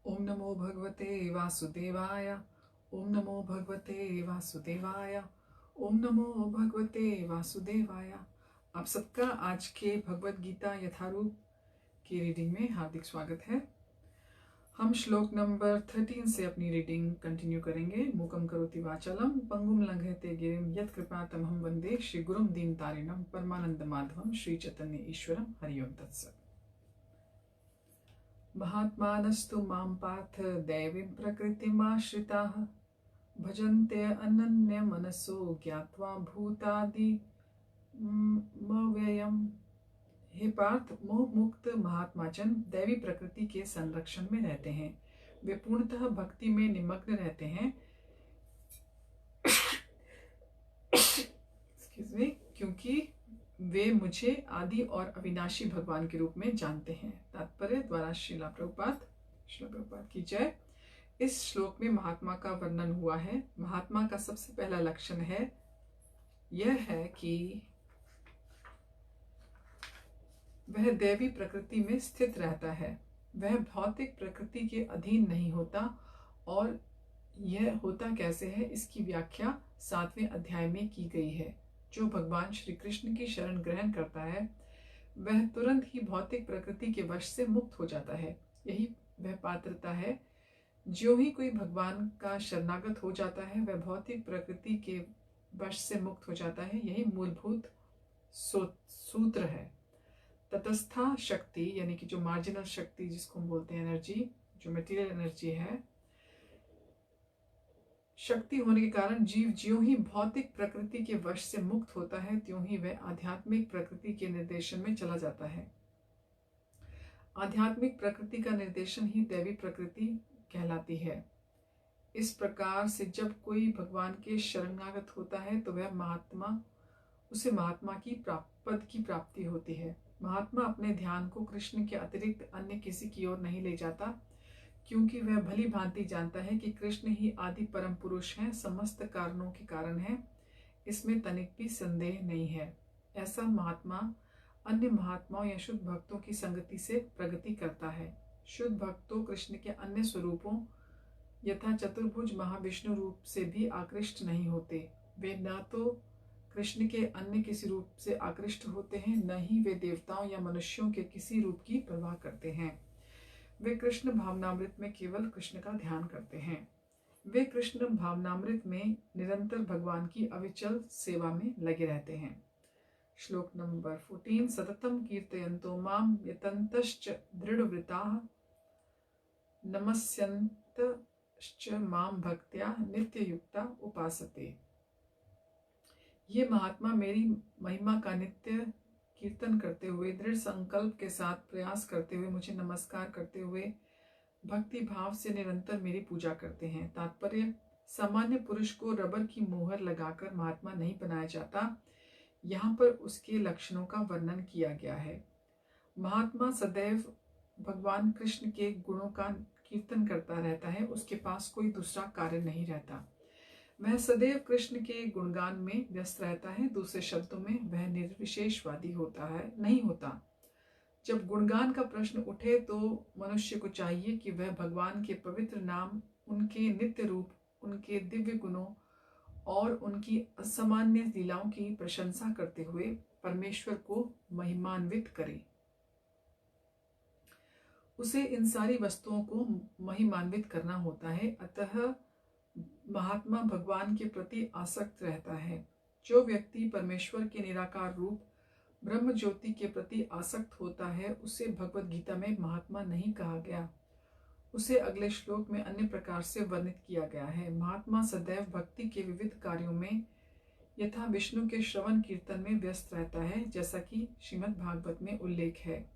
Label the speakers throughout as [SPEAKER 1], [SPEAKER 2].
[SPEAKER 1] ओम नमो भगवते वासुदेवाय। ओम नमो भगवते वासुदेवाय। ओम नमो भगवते वासुदेवाय। आप सबका आज के भगवत गीता यथारूप की रीडिंग में हार्दिक स्वागत है। हम श्लोक नंबर 13 से अपनी रीडिंग कंटिन्यू करेंगे। मूकं करोति वाचालं पंगुं लंघयते गिरिं यत्कृपातमहं वंदे श्री गुरुं दीनतारिणं परमानंद माधवं श्री चैतन्य ईश्वरं। हरि ओम तत्सत्। महात्मानस्तु मां पार्थ दैवीं प्रकृतिमाश्रिताः भजन्ते अनन्यमनसो ज्ञात्वा भूतादिमव्ययम्। हे पार्थ, मोह मुक्त महात्माजन दैवी प्रकृति के संरक्षण में रहते हैं। वे पूर्णतः भक्ति में निमग्न रहते हैं क्योंकि वे मुझे आदि और अविनाशी भगवान के रूप में जानते हैं। तात्पर्य द्वारा श्रीला प्रभुपाद की जय। इस श्लोक में महात्मा का वर्णन हुआ है। महात्मा का सबसे पहला लक्षण यह है कि वह दैवी प्रकृति में स्थित रहता है। वह भौतिक प्रकृति के अधीन नहीं होता। और यह होता कैसे है, इसकी व्याख्या 7वें अध्याय में की गई है। जो भगवान श्री कृष्ण की शरण ग्रहण करता है वह तुरंत ही भौतिक प्रकृति के वश से मुक्त हो जाता है। यही वह पात्रता है। जो ही कोई भगवान का शरणागत हो जाता है वह भौतिक प्रकृति के वश से मुक्त हो जाता है। यही मूलभूत सूत्र है। तटस्था शक्ति यानी कि जो मार्जिनल शक्ति जिसको हम बोलते हैं एनर्जी, जो मटेरियल एनर्जी है, शक्ति होने के कारण जीव ज्यों ही भौतिक प्रकृति के वश से मुक्त होता है त्यों ही वह आध्यात्मिक प्रकृति के निर्देशन में चला जाता है। आध्यात्मिक प्रकृति का निर्देशन ही दैवी प्रकृति कहलाती है। इस प्रकार से जब कोई भगवान के शरणागत होता है तो उसे महात्मा की पद की प्राप्ति होती है। महात्मा अपने ध्यान को कृष्ण के अतिरिक्त अन्य किसी की ओर नहीं ले जाता, क्योंकि वह भली भांति जानता है कि कृष्ण ही आदि परम पुरुष हैं, समस्त कारणों के कारण हैं। इसमें तनिक भी संदेह नहीं है। ऐसा महात्मा अन्य महात्माओं या शुद्ध भक्तों की संगति से प्रगति करता है। शुद्ध भक्त तो कृष्ण के अन्य स्वरूपों यथा चतुर्भुज महाविष्णु रूप से भी आकृष्ट नहीं होते। वे न तो कृष्ण के अन्य किसी रूप से आकृष्ट होते हैं, न ही वे देवताओं या मनुष्यों के किसी रूप की परवाह करते हैं। वे कृष्ण भावनामृत में केवल कृष्ण का ध्यान करते हैं। वे कृष्ण भावनामृत में निरंतर भगवान की अविचल सेवा में लगे रहते हैं। श्लोक नंबर 14। सततम कीर्तयन्तो माम यतन्तश्च दृढ़व्रताः नमस्यन्तश्च माम भक्त्या नित्ययुक्ता उपासते। ये महात्मा मेरी महिमा का नित्य कीर्तन करते हुए, दृढ़ संकल्प के साथ प्रयास करते हुए, मुझे नमस्कार करते हुए भक्ति भाव से निरंतर मेरी पूजा करते हैं। तात्पर्य, सामान्य पुरुष को रबर की मोहर लगाकर महात्मा नहीं बनाया जाता। यहाँ पर उसके लक्षणों का वर्णन किया गया है। महात्मा सदैव भगवान कृष्ण के गुणों का कीर्तन करता रहता है। उसके पास कोई दूसरा कार्य नहीं रहता। वह सदैव कृष्ण के गुणगान में व्यस्त रहता है। दूसरे शब्दों में वह निर्विशेषवादी नहीं होता। जब गुणगान का प्रश्न उठे तो मनुष्य को चाहिए कि वह भगवान के पवित्र नाम, उनके नित्य रूप, उनके दिव्य गुणों और उनकी असामान्य लीलाओं की प्रशंसा करते हुए परमेश्वर को महिमान्वित करे। उसे इन सारी वस्तुओं को महिमान्वित करना होता है। अतः महात्मा भगवान के प्रति आसक्त रहता है। जो व्यक्ति परमेश्वर के निराकार रूप ब्रह्म ज्योति के प्रति आसक्त होता है उसे भगवत गीता में महात्मा नहीं कहा गया। उसे अगले श्लोक में अन्य प्रकार से वर्णित किया गया है। महात्मा सदैव भक्ति के विविध कार्यों में यथा विष्णु के श्रवण कीर्तन में व्यस्त रहता है, जैसा कि श्रीमद् भागवत में उल्लेख है।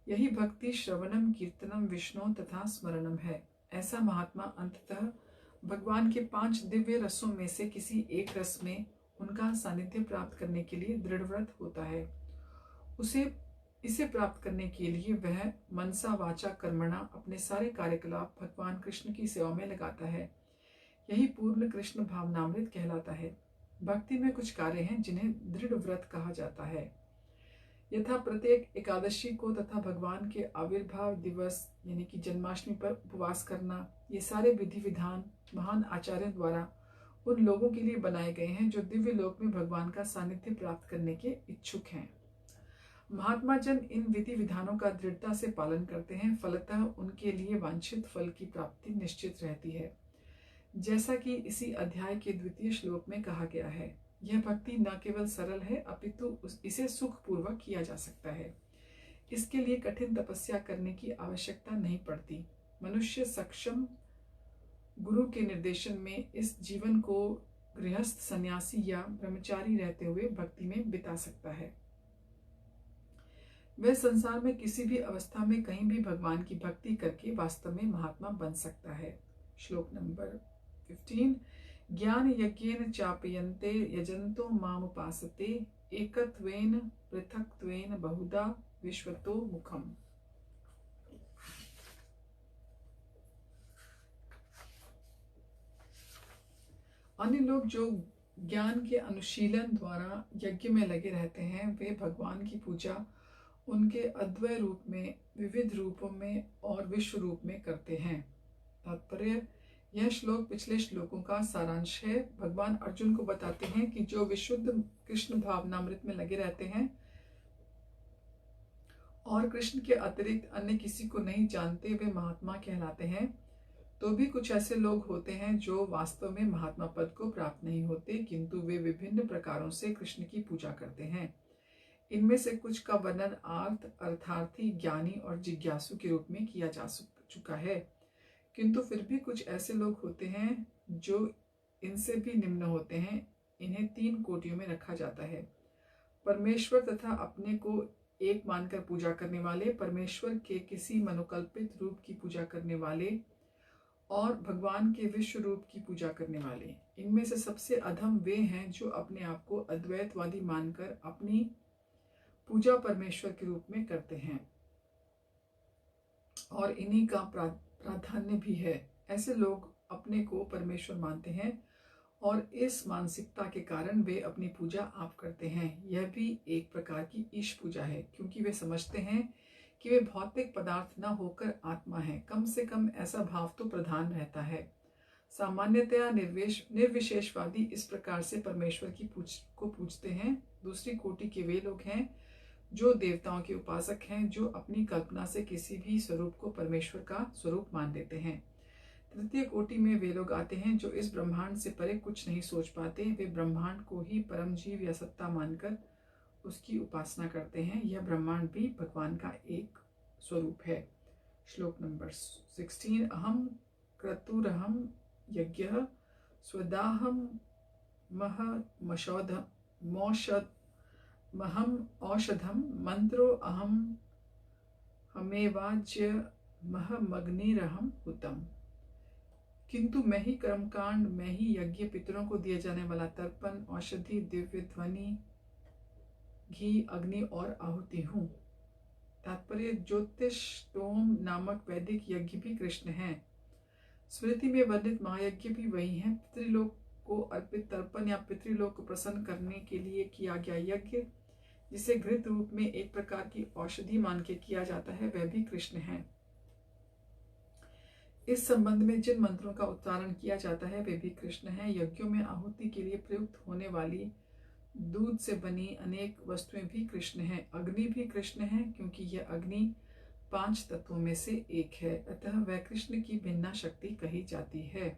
[SPEAKER 1] यही भक्ति श्रवणम कीर्तनम विष्णु तथा स्मरणम है। ऐसा महात्मा अंततः भगवान के 5 दिव्य रसों में से किसी एक रस में उनका सानिध्य प्राप्त करने के लिए दृढ़व्रत होता है। इसे प्राप्त करने के लिए वह मनसा वाचा कर्मणा अपने सारे कार्यकलाप भगवान कृष्ण की सेवा में लगाता है। यही पूर्ण कृष्ण भावनामृत कहलाता है। भक्ति में कुछ कार्य हैं जिन्हें दृढ़ व्रत कहा जाता है। यथा प्रत्येक एकादशी को तथा भगवान के आविर्भाव दिवस यानी कि जन्माष्टमी पर उपवास करना, ये सारे विधि विधान महान आचार्यों द्वारा उन लोगों के लिए बनाए गए हैं जो दिव्य लोक में भगवान का सानिध्य प्राप्त करने के इच्छुक हैं। महात्मा जन इन विधि विधानों का दृढ़ता से पालन करते हैं, फलतः उनके लिए वांछित फल की प्राप्ति निश्चित रहती है। जैसा कि इसी अध्याय के 2वें श्लोक में कहा गया है, यह भक्ति न केवल सरल है अपितु इसे सुखपूर्वक किया जा सकता है। इसके लिए कठिन तपस्या करने की आवश्यकता नहीं पड़ती। मनुष्य सक्षम गुरु के निर्देशन में इस जीवन को गृहस्थ, सन्यासी या ब्रह्मचारी रहते हुए भक्ति में बिता सकता है। वह संसार में किसी भी अवस्था में कहीं भी भगवान की भक्ति करके वास्तव में महात्मा बन सकता है। श्लोक नंबर 15। ज्ञान यज्ञेन चापयन्ते यजन्तो मामुपासते एकत्वेन पृथक्त्वेन बहुधा विश्वतो मुखम। अन्य लोग जो ज्ञान के अनुशीलन द्वारा यज्ञ में लगे रहते हैं, वे भगवान की पूजा उनके अद्वय रूप में, विविध रूपों में और विश्व रूप में करते हैं। तात्पर्य, यह श्लोक पिछले श्लोकों का सारांश है। भगवान अर्जुन को बताते हैं कि जो विशुद्ध कृष्ण भावनामृत में लगे रहते हैं और कृष्ण के अतिरिक्त अन्य किसी को नहीं जानते, वे महात्मा कहलाते हैं। तो भी कुछ ऐसे लोग होते हैं जो वास्तव में महात्मा पद को प्राप्त नहीं होते, किंतु वे विभिन्न प्रकारों से कृष्ण की पूजा करते हैं। इनमें से कुछ का वर्णन अर्थार्थी, ज्ञानी और जिज्ञासु के रूप में किया जा चुका है, किंतु फिर भी कुछ ऐसे लोग होते हैं जो इनसे भी निम्न होते हैं। इन्हें 3 कोटियों में रखा जाता है। परमेश्वर तथा अपने को एक मानकर पूजा करने वाले, परमेश्वर के किसी मनोकल्पित रूप की पूजा करने वाले और भगवान के विश्व रूप की पूजा करने वाले। इनमें से सबसे अधम वे हैं जो अपने आप को अद्वैतवादी मानकर अपनी पूजा परमेश्वर के रूप में करते हैं और इन्हीं का प्राधान्य भी है। ऐसे लोग अपने को परमेश्वर मानते हैं और इस मानसिकता के कारण वे अपनी पूजा आप करते हैं। यह भी एक प्रकार की ईश पूजा है, क्योंकि वे समझते हैं कि वे भौतिक पदार्थ न होकर आत्मा है। कम से कम ऐसा भाव तो प्रधान रहता है। सामान्यतया निर्विशेषवादी इस प्रकार से परमेश्वर की को पूजते हैं। दूसरी कोटि के वे लोग हैं जो देवताओं के उपासक हैं, जो अपनी कल्पना से किसी भी स्वरूप को परमेश्वर का स्वरूप मान लेते हैं। तृतीय कोटि में वे लोग आते हैं जो इस ब्रह्मांड से परे कुछ नहीं सोच पाते। वे ब्रह्मांड को ही परम जीव या सत्ता मानकर उसकी उपासना करते हैं। यह ब्रह्मांड भी भगवान का एक स्वरूप है। श्लोक नंबर 16। अहम क्रतुरहम यज्ञः स्वदाहम महम औषधम मंत्रो अहम हमेवाज्य महमग्निरहम हुतम। किंतु मैं ही कर्मकांड, मैं ही यज्ञ, पितरों को दिए जाने वाला तर्पण, औषधि, दिव्य ध्वनि, घी, अग्नि और आहुति हूँ। तात्पर्य, ज्योतिषोम नामक वैदिक यज्ञ भी कृष्ण हैं। स्मृति में वर्णित महायज्ञ भी वही हैं। पितृलोक को अर्पित तर्पण या पितृलोक को प्रसन्न करने के लिए किया गया यज्ञ, जिसे घृत रूप में एक प्रकार की औषधि मान के किया जाता है, वह भी कृष्ण है। इस संबंध में जिन मंत्रों का उच्चारण किया जाता है वे भी कृष्ण हैं। यज्ञों में आहुति के लिए प्रयुक्त होने वाली दूध से बनी अनेक वस्तुएं भी कृष्ण हैं। अग्नि भी कृष्ण है, क्योंकि यह अग्नि 5 तत्वों में से एक है, अतः वह कृष्ण की भिन्ना शक्ति कही जाती है।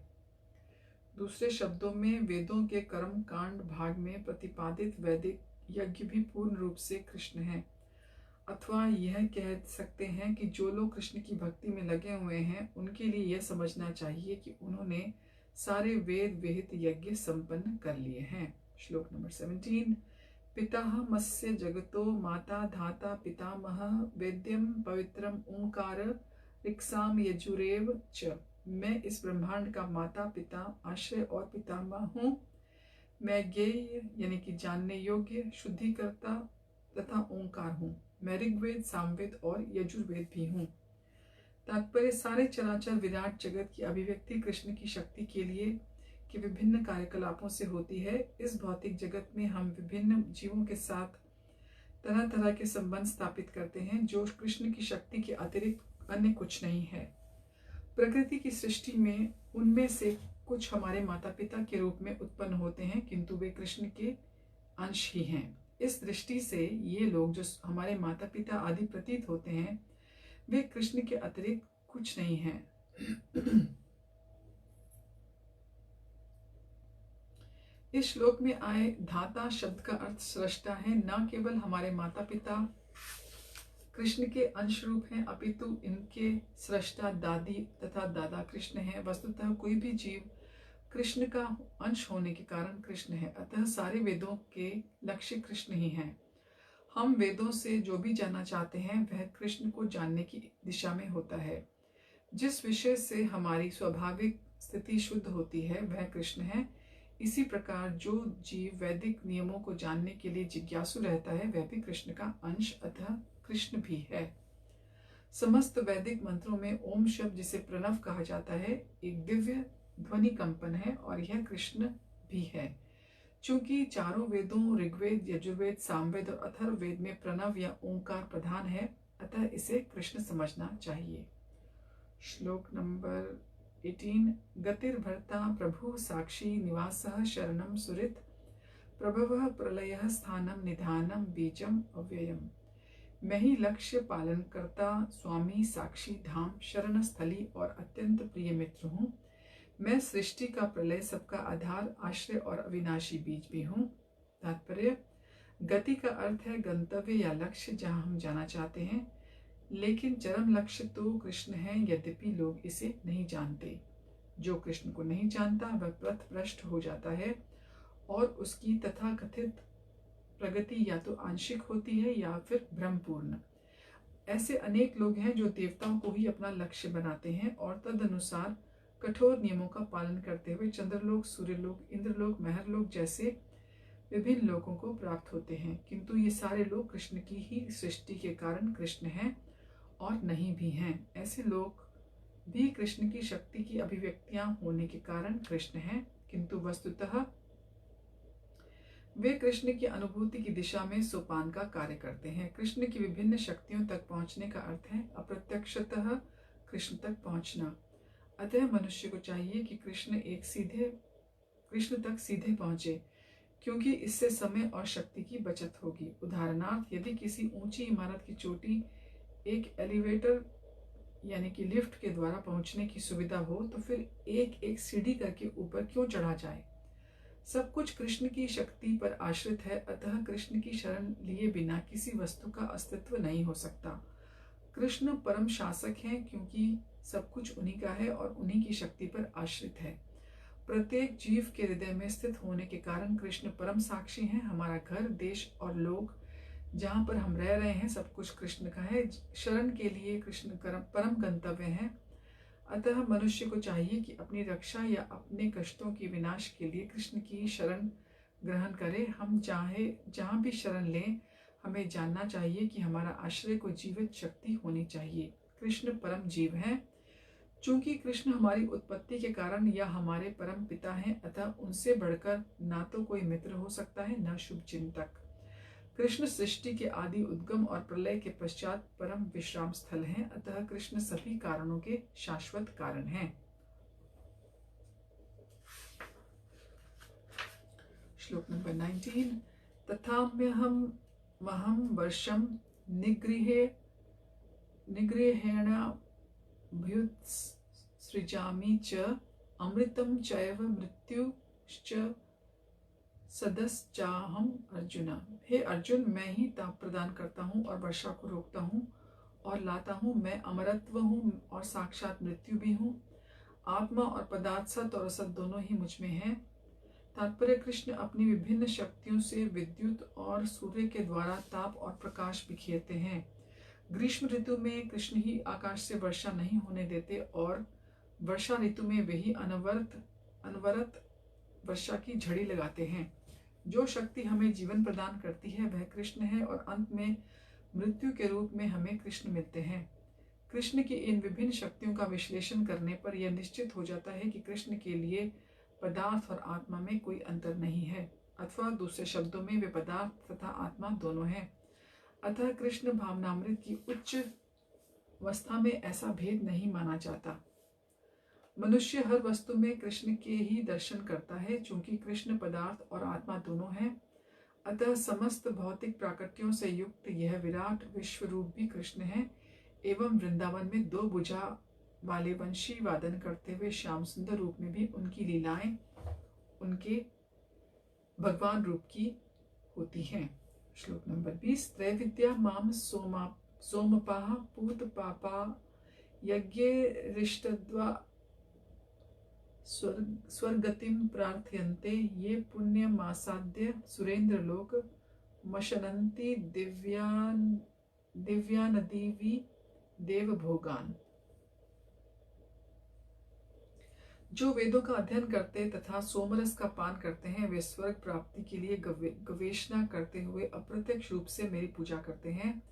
[SPEAKER 1] दूसरे शब्दों में, वेदों के कर्म कांड भाग में प्रतिपादित वैदिक यज्ञ भी पूर्ण रूप से कृष्ण है। अथवा यह कह सकते हैं कि जो लोग कृष्ण की भक्ति में लगे हुए हैं, उनके लिए यह समझना चाहिए कि उन्होंने सारे वेद विहित यज्ञ संपन्न कर लिए हैं। श्लोक नंबर 17। पितामहस्य जगतो माता धाता पितामह वेद्यम पवित्रम ओंकार ऋक्साम यजुरेव च। मैं इस ब्रह्मांड का माता, पिता, आश्रय और पितामह हूँ। मैं ज्ञेय यानी कि जानने योग्य, शुद्धिकर्ता तथा ओंकार हूँ। मैं ऋग्वेद, सामवेद और यजुर्वेद भी हूँ। तात्पर्य, सारे चराचर विराट जगत की अभिव्यक्ति कृष्ण की शक्ति के लिए के विभिन्न कार्यकलापों से होती है। इस भौतिक जगत में हम विभिन्न जीवों के साथ तरह तरह के संबंध स्थापित करते हैं जो कृष्ण की शक्ति के अतिरिक्त अन्य कुछ नहीं है। प्रकृति की सृष्टि में उनमें से कुछ हमारे माता पिता के रूप में उत्पन्न होते हैं, किंतु वे कृष्ण के अंश ही हैं। इस दृष्टि से ये लोग जो हमारे माता पिता आदि प्रतीत होते हैं, वे कृष्ण के अतिरिक्त कुछ नहीं हैं। इस श्लोक में आए धाता शब्द का अर्थ सृष्टा है। न केवल हमारे माता पिता कृष्ण के अंश रूप हैं, अपितु इनके सृष्टा दादी तथा दादा कृष्ण हैं। वस्तुतः कोई भी जीव कृष्ण का अंश होने के कारण कृष्ण है। अतः सारे वेदों के लक्ष्य कृष्ण ही हैं। हम वेदों से जो भी जानना चाहते हैं वह कृष्ण को जानने की दिशा में होता है। जिस विषय से हमारी स्वाभाविक स्थिति शुद्ध होती है वह कृष्ण है। इसी प्रकार जो जीव वैदिक नियमों को जानने के लिए जिज्ञासु रहता है वह भी कृष्ण का अंश अतः कृष्ण भी है। समस्त वैदिक मंत्रों में ओम शब्द, जिसे प्रणव कहा जाता है, एक दिव्य ध्वनि कंपन है और यह कृष्ण भी है। चूंकि चारों वेदों ऋग्वेद, यजुर्वेद, सामवेद और अथर्ववेद में प्रणव या ओंकार प्रधान है, अतः इसे कृष्ण समझना चाहिए। श्लोक नंबर 18। गतिर्भर्ता प्रभु साक्षी निवासः शरणं सुहृत् प्रभवः प्रलयः स्थानं निधानं बीजम अव्ययम्। मैं ही लक्ष्य पालन करता, स्वामी, साक्षी, धाम, शरण स्थली और अत्यंत प्रिय मित्र हूँ। मैं सृष्टि का प्रलय, सबका आधार, आश्रय और अविनाशी बीज भी हूँ। तात्पर्य: गति का अर्थ है गंतव्य या लक्ष्य जहाँ हम जाना चाहते हैं, लेकिन चरम लक्ष्य तो कृष्ण है, यद्यपि लोग इसे नहीं जानते। जो कृष्ण को नहीं जानता वह पथभ्रष्ट हो जाता है और उसकी तथाकथित प्रगति या तो आंशिक होती है या फिर भ्रमपूर्ण। ऐसे अनेक लोग हैं जो देवताओं को ही अपना लक्ष्य बनाते हैं और तदनुसार कठोर नियमों का पालन करते हुए चंद्रलोक, सूर्यलोक, इंद्रलोक, महरलोक जैसे विभिन्न लोकों को प्राप्त होते हैं, किंतु ये सारे लोग कृष्ण की ही सृष्टि के कारण कृष्ण हैं और नहीं भी हैं। ऐसे लोग भी कृष्ण की शक्ति की अभिव्यक्तियां होने के कारण कृष्ण हैं, किंतु वस्तुतः वे कृष्ण की अनुभूति की दिशा में सोपान का कार्य करते हैं। कृष्ण की विभिन्न शक्तियों तक पहुंचने का अर्थ है अप्रत्यक्षतः कृष्ण तक पहुंचना। अतः मनुष्य को चाहिए कि कृष्ण तक सीधे पहुंचे, क्योंकि इससे समय और शक्ति की बचत होगी। उदाहरणार्थ, यदि किसी ऊंची इमारत की चोटी एक एलिवेटर यानी कि लिफ्ट के द्वारा पहुंचने की सुविधा हो तो फिर एक एक सीढ़ी करके ऊपर क्यों चढ़ा जाए। सब कुछ कृष्ण की शक्ति पर आश्रित है, अतः कृष्ण की शरण लिए बिना किसी वस्तु का अस्तित्व नहीं हो सकता। कृष्ण परम शासक हैं, क्योंकि सब कुछ उन्हीं का है और उन्हीं की शक्ति पर आश्रित है। प्रत्येक जीव के हृदय में स्थित होने के कारण कृष्ण परम साक्षी हैं। हमारा घर, देश और लोग जहाँ पर हम रह रहे हैं, सब कुछ कृष्ण का है। शरण के लिए कृष्ण परम गंतव्य है। अतः मनुष्य को चाहिए कि अपनी रक्षा या अपने कष्टों के विनाश के लिए कृष्ण की शरण ग्रहण करे। हम चाहे जहाँ भी शरण लें, हमें जानना चाहिए कि हमारा आश्रय को जीवित शक्ति होनी चाहिए। कृष्ण परम जीव हैं। चूंकि कृष्ण हमारी उत्पत्ति के कारण या हमारे परम पिता हैं, अतः उनसे बढ़कर ना तो कोई मित्र हो सकता है, न शुभ चिंतक। कृष्ण सृष्टि के आदि, उद्गम और प्रलय के पश्चात परम विश्राम स्थल हैं। अतः कृष्ण सभी कारणों के शाश्वत कारण हैं। श्लोक नंबर 19। तथाम्यहं महं वर्षं निगृहेण भ्युत्सृजामि च अमृतं चैव मृत्युश्च सदस्चाहम अर्जुन। हे अर्जुन, मैं ही ताप प्रदान करता हूँ और वर्षा को रोकता हूँ और लाता हूँ। मैं अमरत्व हूँ और साक्षात मृत्यु भी हूँ। आत्मा और पदार्थ, सत और असत दोनों ही मुझ में है। तात्पर्य: कृष्ण अपनी विभिन्न शक्तियों से विद्युत और सूर्य के द्वारा ताप और प्रकाश बिखेरते हैं। ग्रीष्म ऋतु में कृष्ण ही आकाश से वर्षा नहीं होने देते और वर्षा ऋतु में वे ही अनवरत वर्षा की झड़ी लगाते हैं। जो शक्ति हमें जीवन प्रदान करती है वह कृष्ण है और अंत में मृत्यु के रूप में हमें कृष्ण मिलते हैं। कृष्ण की इन विभिन्न शक्तियों का विश्लेषण करने पर यह निश्चित हो जाता है कि कृष्ण के लिए पदार्थ और आत्मा में कोई अंतर नहीं है, अथवा दूसरे शब्दों में वे पदार्थ तथा आत्मा दोनों हैं। अतः कृष्ण भावनामृत की उच्च अवस्था में ऐसा भेद नहीं माना जाता। मनुष्य हर वस्तु में कृष्ण के ही दर्शन करता है। चूंकि कृष्ण पदार्थ और आत्मा दोनों हैं, अतः समस्त भौतिक प्राकृतियों से युक्त यह विराट विश्व रूप भी कृष्ण है। एवं वृंदावन में 2 भुजा वाले वंशी वादन करते हुए श्याम सुंदर रूप में भी उनकी लीलाएं उनके भगवान रूप की होती हैं। श्लोक नंबर 20। त्रैविद्या माम सोमपाः पूत पापा यज्ञे रिष्टद्वा स्वर्गतिम प्रार्थयन्ते ये पुण्यमासाद्य सुरेंद्रलोक मशनन्ति दिव्यानदीवी देवभोगान। जो वेदों का अध्ययन करते तथा सोमरस का पान करते हैं, वे स्वर्ग प्राप्ति के लिए गवेषणा करते हुए अप्रत्यक्ष रूप से मेरी पूजा करते हैं।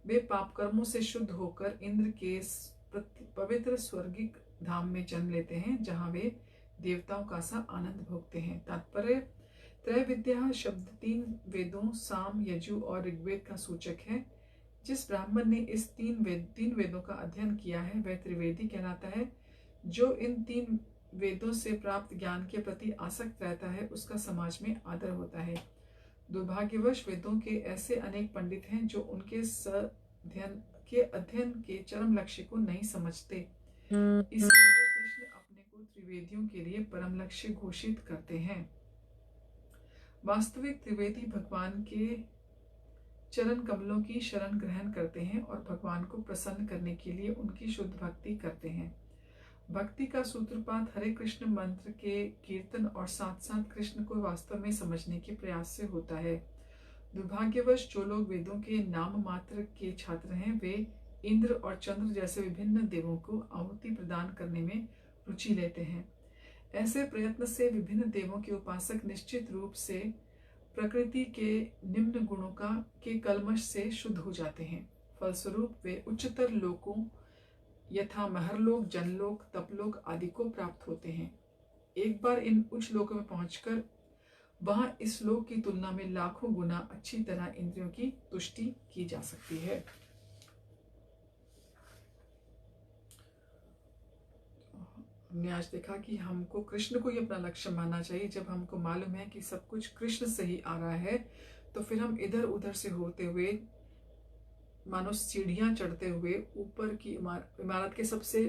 [SPEAKER 1] वे पाप कर्मों से शुद्ध होकर इंद्र के पवित्र स्वर्गिक धाम में जन्म लेते हैं, जहां वे देवताओं का सा आनंद भोगते हैं। तात्पर्य: त्रैविद्या शब्द 3 वेदों साम, यजु और ऋग्वेद का सूचक है। जिस ब्राह्मण ने इस 3 वेदों का अध्ययन किया है, वह त्रिवेदी कहलाता है। जो इन 3 वेदों से प्राप्त ज्ञान के प्रति आसक्त रहता है, उसका समाज में आदर होता है। दुर्भाग्यवश वेदों के ऐसे अनेक पंडित हैं जो उनके अध्ययन के चरम लक्ष्य को नहीं समझते। इसलिए कृष्ण अपने को त्रिवेदियों के लिए परम लक्ष्य घोषित करते हैं। वास्तविक त्रिवेदी भगवान के चरण कमलों की शरण ग्रहण करते हैं और भगवान को प्रसन्न करने के लिए उनकी शुद्ध भक्ति करते हैं। भक्ति का सूत्रपात हरे कृष्ण मंत्र के कीर्तन और साथ साथ कृष्ण को वास्तव में समझने के प्रयास से होता है। दुर्भाग्यवश जो लोग वेदों के नाम मात्र के छात्र हैं, वे इंद्र और चंद्र जैसे विभिन्न देवों को आहुति प्रदान करने में रुचि लेते हैं। ऐसे प्रयत्न से विभिन्न देवों के उपासक निश्चित रूप से प्रकृति के निम्न गुणों के कलमश से शुद्ध हो जाते हैं। फलस्वरूप वे उच्चतर लोकों यथा महरलोक, जनलोक, तपलोक आदि को प्राप्त होते हैं। एक बार इन उच्च लोकों में पहुंचकर वहां इस लोक की तुलना में लाखों गुना अच्छी तरह इंद्रियों की तुष्टि की जा सकती है। हमने आज देखा कि हमको कृष्ण को ही अपना लक्ष्य मानना चाहिए। जब हमको मालूम है कि सब कुछ कृष्ण से ही आ रहा है, तो फिर हम इधर उधर से होते हुए मानो सीढ़ियां चढ़ते हुए ऊपर की इमारत के सबसे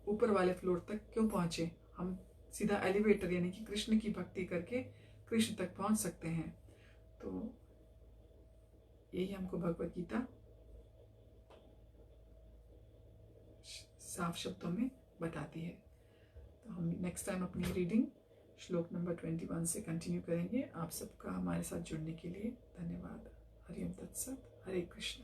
[SPEAKER 1] ऊपर वाले फ्लोर तक क्यों पहुंचे। हम सीधा एलिवेटर यानी कि कृष्ण की भक्ति करके कृष्ण तक पहुंच सकते हैं। तो यही हमको भगवत गीता साफ शब्दों में बताती है। तो हम नेक्स्ट टाइम अपनी रीडिंग श्लोक नंबर 21 से कंटिन्यू करेंगे। आप सबका हमारे साथ जुड़ने के लिए धन्यवाद। हरि ओम तत्सत। हरे कृष्ण।